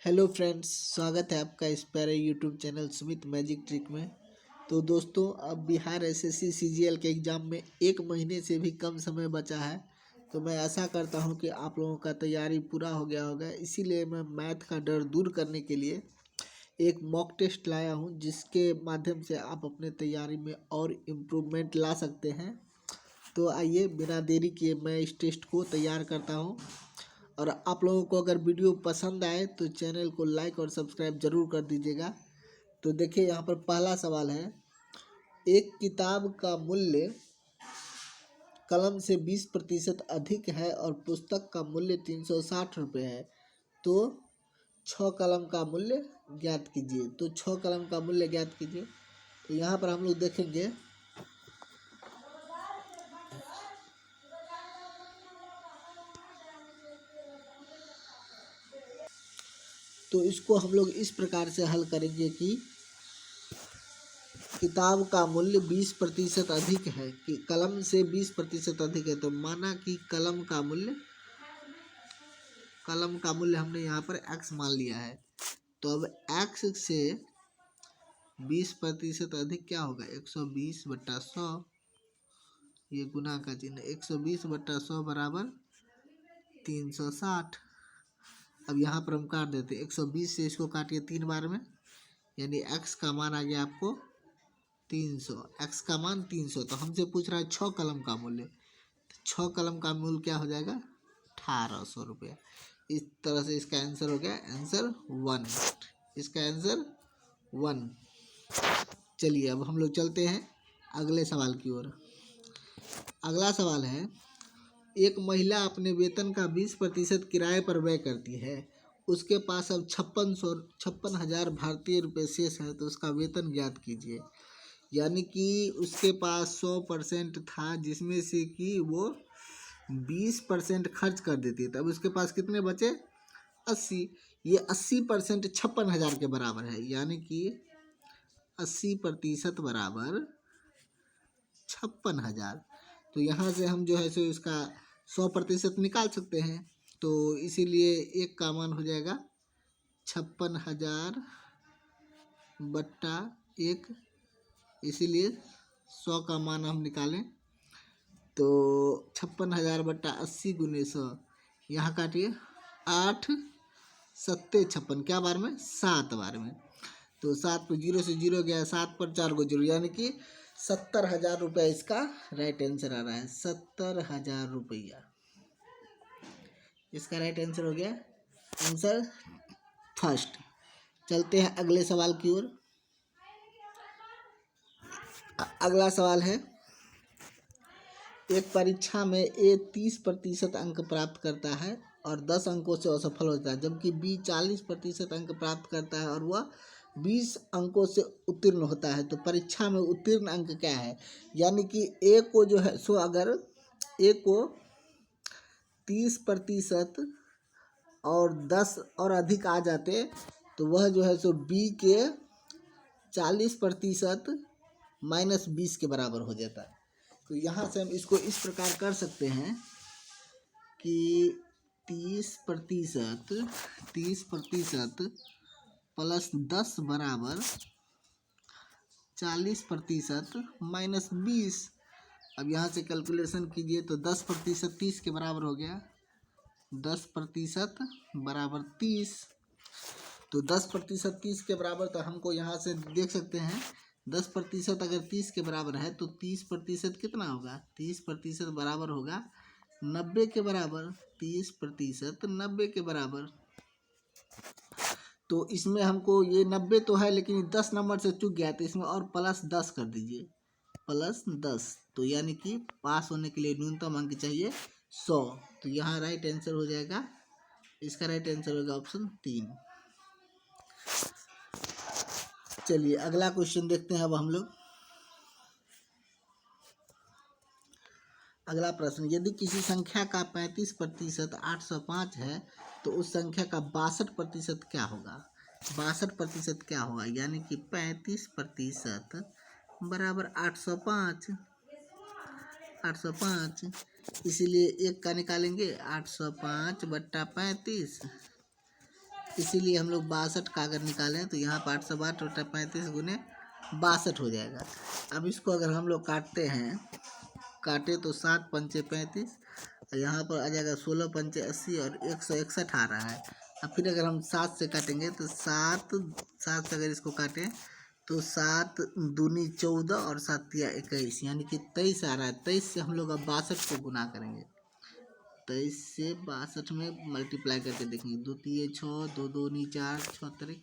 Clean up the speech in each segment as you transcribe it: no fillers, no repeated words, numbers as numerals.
Hello friends, स्वागत है आपका इस प्यारे YouTube channel Sumit magic trick में। तो दोस्तों, अब बिहार एसएससी सीजीएल के एग्ज़ाम में 1 महीने से भी कम समय बचा है। तो मैं आशा करता हूं कि आप लोगों का तैयारी पूरा हो गया होगा। इसीलिए मैं मैथ का डर दूर करने के लिए एक मॉक टेस्ट लाया हूं, जिसके माध्यम से आप अपने तैयारी में और इम्प्रूवमेंट ला सकते हैं। तो आइए, बिना देरी किए मैं इस टेस्ट को तैयार करता हूं। और आप लोगों को अगर वीडियो पसंद आए तो चैनल को लाइक और सब्सक्राइब जरूर कर दीजिएगा। तो देखिए, यहाँ पर पहला सवाल है, एक किताब का मूल्य कलम से 20% अधिक है और पुस्तक का मूल्य 360 रुपये है। तो 6 कलम का मूल्य ज्ञात कीजिए। तो 6 कलम का मूल्य ज्ञात कीजिए। तो यहाँ पर हम लोग देखेंगे, तो इसको हम लोग इस प्रकार से हल करेंगे कि किताब का मूल्य 20% अधिक है, कि कलम से 20% अधिक है। तो माना कि कलम का मूल्य हमने यहाँ पर x मान लिया है। तो अब x से 20% अधिक क्या होगा? 120/100, ये गुना का चिन्ह, 120/100 बराबर 360। अब यहाँ पर हम काट देते हैं, 120 से इसको काटिए 3 बार में, यानी x का मान आ गया आपको 300। x का मान 300। तो हमसे पूछ रहा है 6 कलम का मूल्य। तो 6 कलम का मूल्य क्या हो जाएगा? 1800 रुपया। इस तरह से इसका आंसर हो गया, आंसर 1। इसका आंसर 1। चलिए, अब हम लोग चलते हैं अगले सवाल की ओर। अगला सवाल है, एक महिला अपने वेतन का 20% किराए पर व्यय करती है। उसके पास अब 56,000 भारतीय रुपये शेष है। तो उसका वेतन ज्ञात कीजिए। यानी कि उसके पास 100% था, जिसमें से कि वो 20% खर्च कर देती है। तब उसके पास कितने बचे? 80। ये 80% 56,000 के बराबर है, यानी कि 80% बराबर 56,000। तो यहाँ से हम जो है सो इसका 100% निकाल सकते हैं। तो इसीलिए एक का मान हो जाएगा 56,000 बट्टा 1। इसीलिए 100 का मान हम निकालें तो 56,000 बट्टा 80 गुने 100। यहाँ काटिए, 8 सत्ते 56, क्या बार में? 7 बार में। तो 7 पर 0 से 0 गया, 7 पर 4 को 0, यानी कि 70,000 रुपया इसका राइट आंसर आ रहा है। 70,000 रुपया इसका राइट आंसर हो गया, आंसर फर्स्ट। चलते हैं अगले सवाल की ओर। अगला सवाल है, एक परीक्षा में ए 30% अंक प्राप्त करता है और 10 अंकों से असफल होता है, जबकि बी 40% अंक प्राप्त करता है और वह 20 अंकों से उत्तीर्ण होता है। तो परीक्षा में उत्तीर्ण अंक क्या है? यानी कि ए को जो है सो, अगर ए को 30% और 10 और अधिक आ जाते तो वह जो है सो बी के 40% माइनस 20 के बराबर हो जाता है। तो यहाँ से हम इसको इस प्रकार कर सकते हैं कि 30% प्लस 10 बराबर 40% माइनस 20। अब यहाँ से कैलकुलेशन कीजिए तो 10% 30 के बराबर हो गया, 10% बराबर 30। तो 10% 30 के बराबर, तो हमको यहाँ से देख सकते हैं 10% अगर 30 के बराबर है तो 30% कितना होगा? 30% बराबर होगा 90 के बराबर। 30% 90 के बराबर। तो इसमें हमको ये 90 तो है, लेकिन 10 नंबर से चूक गया, तो इसमें और प्लस 10 कर दीजिए, प्लस 10। तो यानी कि पास होने के लिए न्यूनतम अंक चाहिए 100। तो यहाँ राइट आंसर हो जाएगा, इसका राइट आंसर होगा ऑप्शन 3। चलिए अगला क्वेश्चन देखते हैं अब हम लोग। अगला प्रश्न, यदि किसी संख्या का 35% 805 है तो उस संख्या का 62% क्या होगा? 62% क्या होगा? यानी कि 35% बराबर 805। 805, इसीलिए एक का निकालेंगे, 805/35 इसीलिए हम लोग 62 का अगर निकालें तो यहाँ पर 862 बटा 35 गुने 62 हो जाएगा। अब इसको अगर हम लोग काटे तो 7 पंचे 35, और यहाँ पर आ जाएगा 16 पंचे 80 और 161 आ रहा है। अब फिर अगर हम 7 से काटेंगे तो 7 से अगर इसको काटें तो 7 दूनी 14 और 7 तिया 21, यानी कि 23 आ रहा है। 23 से हम लोग अब 62 को गुना करेंगे। 23 से 62 में मल्टीप्लाई करके देखेंगे। 2 तिये 6, 2 दूनी 4, 6 तिरिक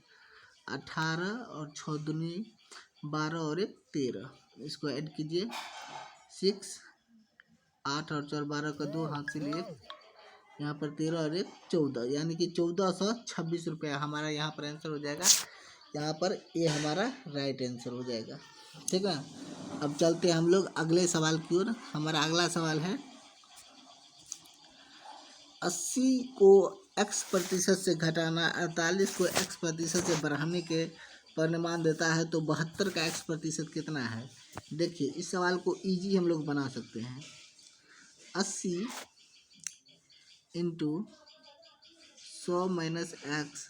18 और 6 दूनी 12 और 1 13। इसको ऐड कीजिए 6, 8 और 4 12 का 2 हाथ से लिए, यहाँ पर 13 और 1 14, यानी कि 1426 रुपया हमारा यहाँ पर आंसर हो जाएगा। यहाँ पर ये हमारा राइट आंसर हो जाएगा। ठीक है, अब चलते हैं हम लोग अगले सवाल की ओर। हमारा अगला सवाल है 80 को x% से घटाना 48 को x% से बढ़ाने के परिमाण देता है, तो 72 का x% कितना है। देखिए इस सवाल को इजी हम लोग बना सकते हैं। 80 इंटू 100 माइनस एक्स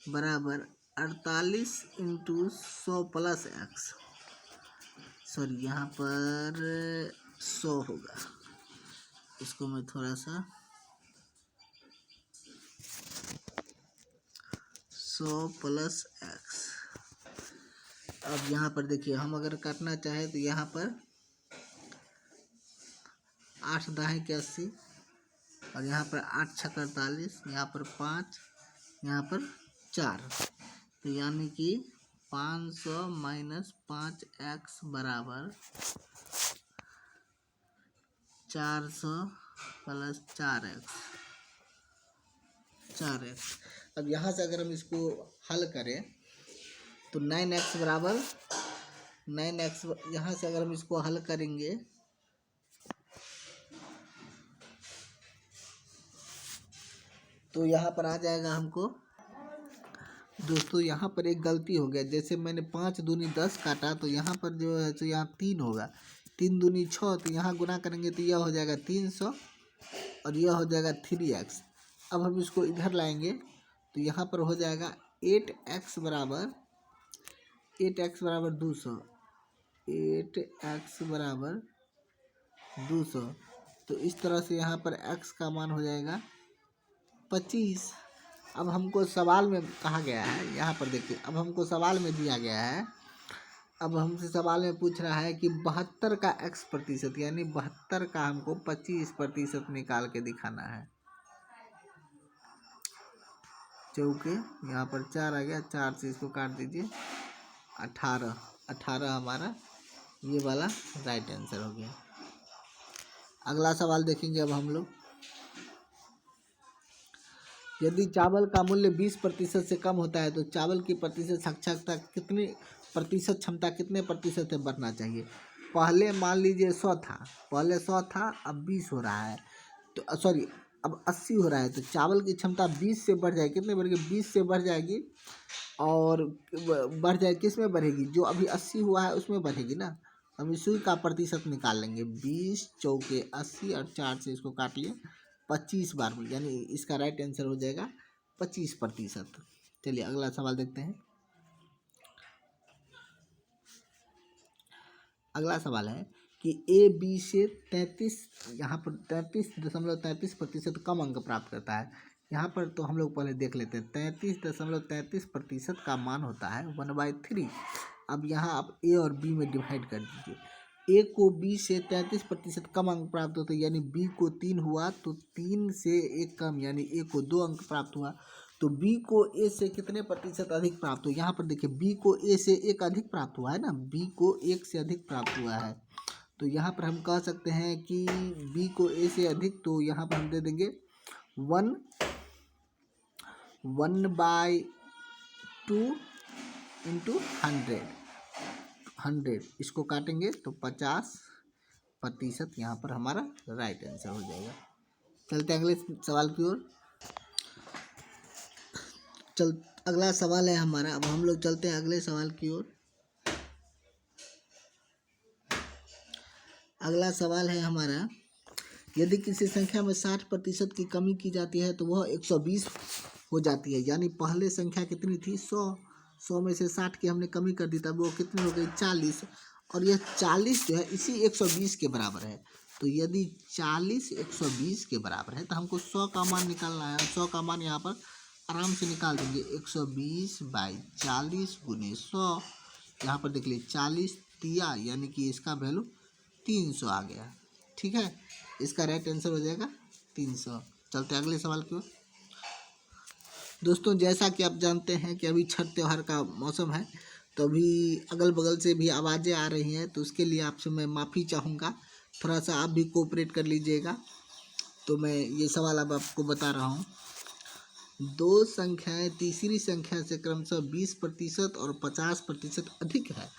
बराबर 48 इंटू 100 प्लस एक्स, सॉरी यहाँ पर 100 होगा। इसको मैं थोड़ा सा 100 प्लस एक्स। अब यहाँ पर देखिए हम अगर काटना चाहे तो यहाँ पर 8 दाहें के 80 और यहाँ पर 8 छक 48, यहाँ पर 5, यहाँ पर 4, तो यानी कि 500 माइनस 5x बराबर 400 प्लस 4x। अब यहाँ से अगर हम इसको हल करें तो 9x बराबर 9x, यहाँ से अगर हम इसको हल करेंगे तो यहाँ पर आ जाएगा हमको। दोस्तों यहाँ पर एक गलती हो गया, जैसे मैंने 5 दूनी 10 काटा तो यहाँ पर जो है तो यहाँ 3 होगा, 3 दूनी 6, तो यहाँ गुना करेंगे तो यह हो जाएगा 300 और यह हो जाएगा 3x। अब हम इसको इधर लाएंगे तो यहाँ पर हो जाएगा 8x बराबर 200, 8x बराबर 200। तो इस तरह से यहाँ पर x का मान हो जाएगा 25। अब हमको सवाल में कहा गया है, यहाँ पर देखिए अब हमको सवाल में दिया गया है, अब हमसे सवाल में पूछ रहा है कि 72 का x% यानी 72 का हमको 25% निकाल के दिखाना है। चौके यहाँ पर 4 आ गया, 4 से इसको काट दीजिए, 18 हमारा ये वाला राइट आंसर हो गया। अगला सवाल देखेंगे अब हम लोग। यदि चावल का मूल्य 20% से कम होता है तो चावल की प्रतिशत साक्षरता कितनी प्रतिशत क्षमता कितने प्रतिशत से बढ़ना चाहिए। पहले मान लीजिए 100 था, पहले 100 था, अब 20 हो रहा है, तो सॉरी अब 80 हो रहा है, तो चावल की क्षमता 20 से बढ़ जाएगी। कितने बढ़ेगी, 20 से बढ़ जाएगी, और बढ़ जाए किस में बढ़ेगी, जो अभी 80 हुआ है उसमें बढ़ेगी ना। हम इसी का प्रतिशत निकाल लेंगे। 20 चौके 80 और 4 से इसको काट लिए 25 बार में, यानी इसका राइट आंसर हो जाएगा 25%। चलिए अगला सवाल देखते हैं। अगला सवाल है कि ए बी से 33 यहाँ पर 33.33% कम अंक प्राप्त करता है। यहाँ पर तो हम लोग पहले देख लेते हैं। 33.33% का मान होता है 1/3। अब यहाँ आप ए और बी में डिवाइड कर दीजिए। ए को बी से 33% कम अंक प्राप्त होते, यानी बी को 3 हुआ तो 3 से 1 कम, यानी ए को 2 अंक प्राप्त हुआ, तो बी को ए से कितने प्रतिशत अधिक प्राप्त हुआ। यहाँ पर देखिए बी को ए से 1 अधिक प्राप्त हुआ है ना, बी को 1 से अधिक प्राप्त हुआ है, तो यहाँ पर हम कह सकते हैं कि बी को ए से अधिक, तो यहाँ पर हम दे देंगे 1/2 इंटू 100। इसको काटेंगे तो 50% यहाँ पर हमारा राइट आंसर हो जाएगा। चलते हैं अगले सवाल की ओर। अगला सवाल है हमारा, अब हम लोग चलते हैं अगले सवाल की ओर। अगला सवाल है हमारा, यदि किसी संख्या में 60% की कमी की जाती है तो वह 120 हो जाती है। यानी पहले संख्या कितनी थी 100, 100 में से 60 की हमने कमी कर दी, तब वो कितनी हो गई 40। और यह 40 जो है इसी 120 के बराबर है। तो यदि 40 120 के बराबर है तो हमको 100 का मान निकालना है। 100 का मान यहाँ पर आराम से निकाल देंगे। 120/40 × 100। यहाँ पर देख लीजिए 40 तिया यानी कि इसका वैल्यू 300 आ गया। ठीक है, इसका राइट आंसर हो जाएगा 300। चलते अगले सवाल की ओर। दोस्तों जैसा कि आप जानते हैं कि अभी छठ त्योहार का मौसम है, तो अभी अगल बगल से भी आवाज़ें आ रही हैं, तो उसके लिए आपसे मैं माफ़ी चाहूँगा। थोड़ा सा आप भी कोऑपरेट कर लीजिएगा। तो मैं ये सवाल अब आपको बता रहा हूँ। दो संख्याएं तीसरी संख्या से क्रमशः 20% और 50% अधिक है,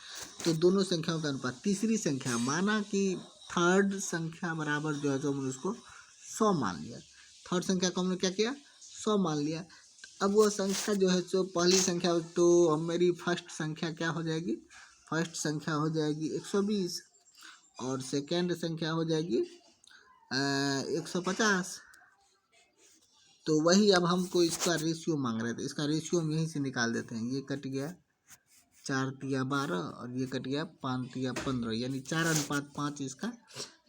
तो दोनों संख्याओं का अनुपात। तीसरी संख्या माना कि थर्ड संख्या बराबर जो है तो हमने उसको 100 मान लिया। थर्ड संख्या को हमने क्या किया 100 मान लिया। अब वह संख्या जो है सो पहली संख्या, तो मेरी फर्स्ट संख्या क्या हो जाएगी, फर्स्ट संख्या हो जाएगी 120 और सेकेंड संख्या हो जाएगी 150। तो वही अब हमको इसका रेशियो मांग रहे थे, इसका रेशियो हम यहीं से निकाल देते हैं। ये कट गया 4 तिया 12 और ये कट गया 5 तिया 15, यानी 4:5 इसका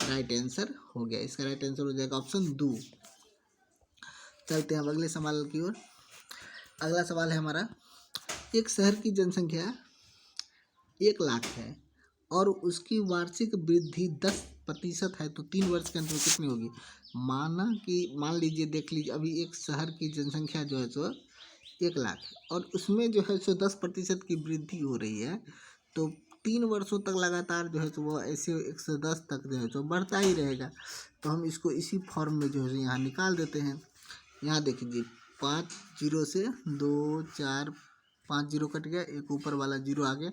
राइट आंसर हो गया। इसका राइट आंसर हो जाएगा ऑप्शन 2। चलते हैं अब अगले सवाल की ओर। अगला सवाल है हमारा, एक शहर की जनसंख्या 1 लाख है और उसकी वार्षिक वृद्धि 10% है, तो 3 वर्ष के अंत में कितनी होगी। मान लीजिए देख लीजिए, अभी एक शहर की जनसंख्या जो है सो 1 लाख है और उसमें जो है सो 10% की वृद्धि हो रही है, तो 3 वर्षों तक लगातार जो है सो वो ऐसे 110 तक जो है सो बढ़ता ही रहेगा। तो हम इसको इसी फॉर्म में जो है यहाँ निकाल देते हैं। यहाँ देखिए 5 जीरो से 2 4 5 जीरो कट गया, एक ऊपर वाला जीरो आ गया।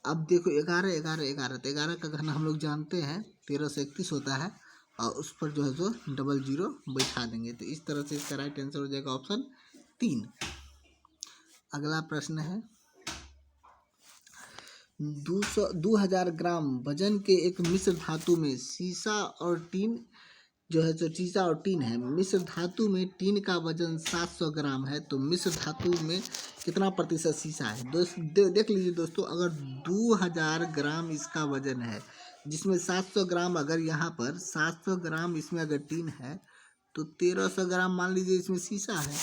अब देखो 11 11 11, तो 11 का घन हम लोग जानते हैं 13 से 31 होता है, और उस पर जो है सो डबल जीरो बैठा देंगे। तो इस तरह से इसका राइट आंसर हो जाएगा ऑप्शन 3। अगला प्रश्न है, 2000 ग्राम वजन के एक मिश्र धातु में सीसा और टीन जो है जो सीसा और टीन है। मिश्र धातु में टीन का वजन 700 ग्राम है, तो मिश्र धातु में कितना प्रतिशत सीसा है। देख लीजिए दोस्तों, अगर 2000 ग्राम इसका वजन है, जिसमें 700 ग्राम, अगर यहाँ पर 700 ग्राम इसमें अगर टीन है, तो 1300 ग्राम मान लीजिए इसमें सीसा है,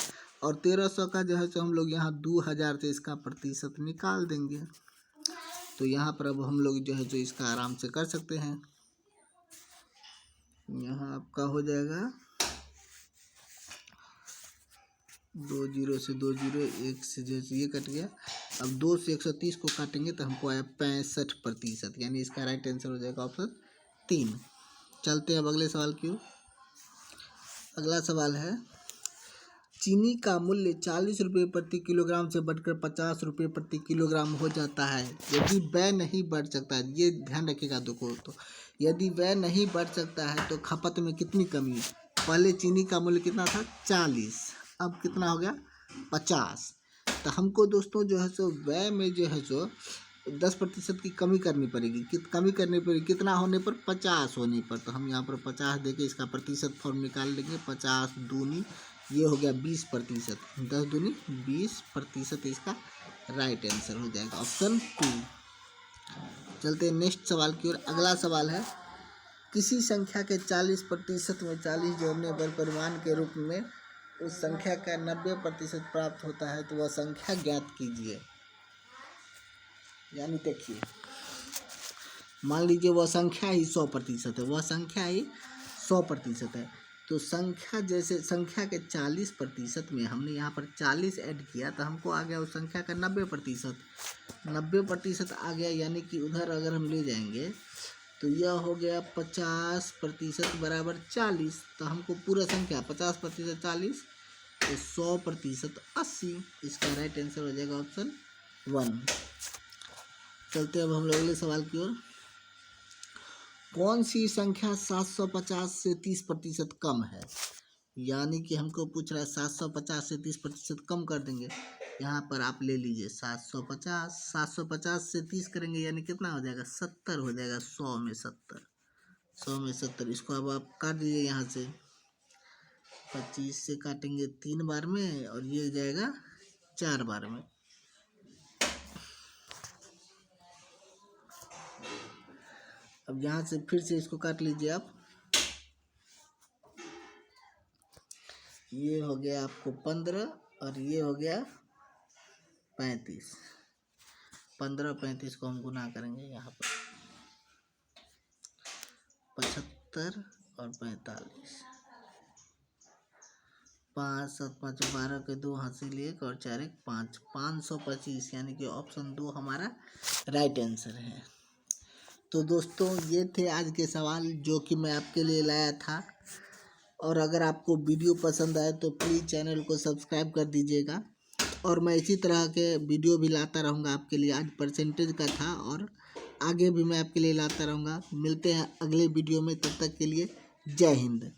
और 1300 का जो है तो हम लोग यहाँ 2000 से इसका प्रतिशत निकाल देंगे। तो यहाँ पर अब हम लोग जो है जो इसका आराम से कर सकते हैं। यहाँ आपका हो जाएगा 2 जीरो से 2 जीरो, 1 से जैसे ये कट गया। अब 2 से 130 को काटेंगे तो हमको आया 65%, यानी इसका राइट आंसर हो जाएगा ऑप्शन 3। चलते हैं अब अगले सवाल की ओर। अगला सवाल है, चीनी का मूल्य 40 रुपये प्रति किलोग्राम से बढ़कर 50 रुपये प्रति किलोग्राम हो जाता है, यदि व्यय नहीं बढ़ सकता है। ये ध्यान रखिएगा दोस्तों, तो यदि व्यय नहीं बढ़ सकता है तो खपत में कितनी कमी। पहले चीनी का मूल्य कितना था 40, अब कितना हो गया 50। तो हमको दोस्तों जो है सो व्यय में जो है सो 10% की कमी करनी पड़ेगी। कमी करनी पड़ेगी कितना होने पर, 50 होने पर। तो हम यहाँ पर 50 देके इसका प्रतिशत फॉर्म निकाल लेंगे। 50 दूनी ये हो गया 20%, 10 दूनी 20% इसका राइट आंसर हो जाएगा ऑप्शन 2। चलते हैं नेक्स्ट सवाल की ओर। अगला सवाल है, किसी संख्या के 40% में 40 जोड़ने पर परिमाण के रूप में उस संख्या का 90% प्राप्त होता है, तो वह संख्या ज्ञात कीजिए। यानी देखिए, मान लीजिए वह संख्या ही 100% है, वह संख्या ही 100% है, तो संख्या जैसे संख्या के 40% में हमने यहाँ पर 40 ऐड किया, तो हमको आ गया उस संख्या का 90%। 90% आ गया, यानी कि उधर अगर हम ले जाएंगे तो यह हो गया 50% बराबर 40। तो हमको पूरा संख्या 50% 40, तो 100% 80। इसका राइट आंसर हो जाएगा ऑप्शन 1। चलते अब हम लोग अगले सवाल की ओर। कौन सी संख्या 750 से 30% कम है। यानी कि हमको पूछ रहा है 750 से 30% कम कर देंगे। यहाँ पर आप ले लीजिए 750 से 30 करेंगे यानी कितना हो जाएगा 70 हो जाएगा। 100 में 70 इसको अब आप काट दीजिए यहाँ से। 25 से काटेंगे 3 बार में और ये जाएगा 4 बार में। अब यहाँ से फिर से इसको काट लीजिए आप। ये हो गया आपको 15 और ये हो गया 35। 15 35 को हम गुना करेंगे यहाँ पर 75 और 45। 5 7 5 12 के 2 हासिल 1 और 4 1 5 525 यानी कि ऑप्शन 2 हमारा राइट आंसर है। तो दोस्तों ये थे आज के सवाल जो कि मैं आपके लिए लाया था। और अगर आपको वीडियो पसंद आए तो प्लीज़ चैनल को सब्सक्राइब कर दीजिएगा और मैं इसी तरह के वीडियो भी लाता रहूँगा आपके लिए। आज परसेंटेज का था और आगे भी मैं आपके लिए लाता रहूँगा। मिलते हैं अगले वीडियो में, तब तक के लिए जय हिंद।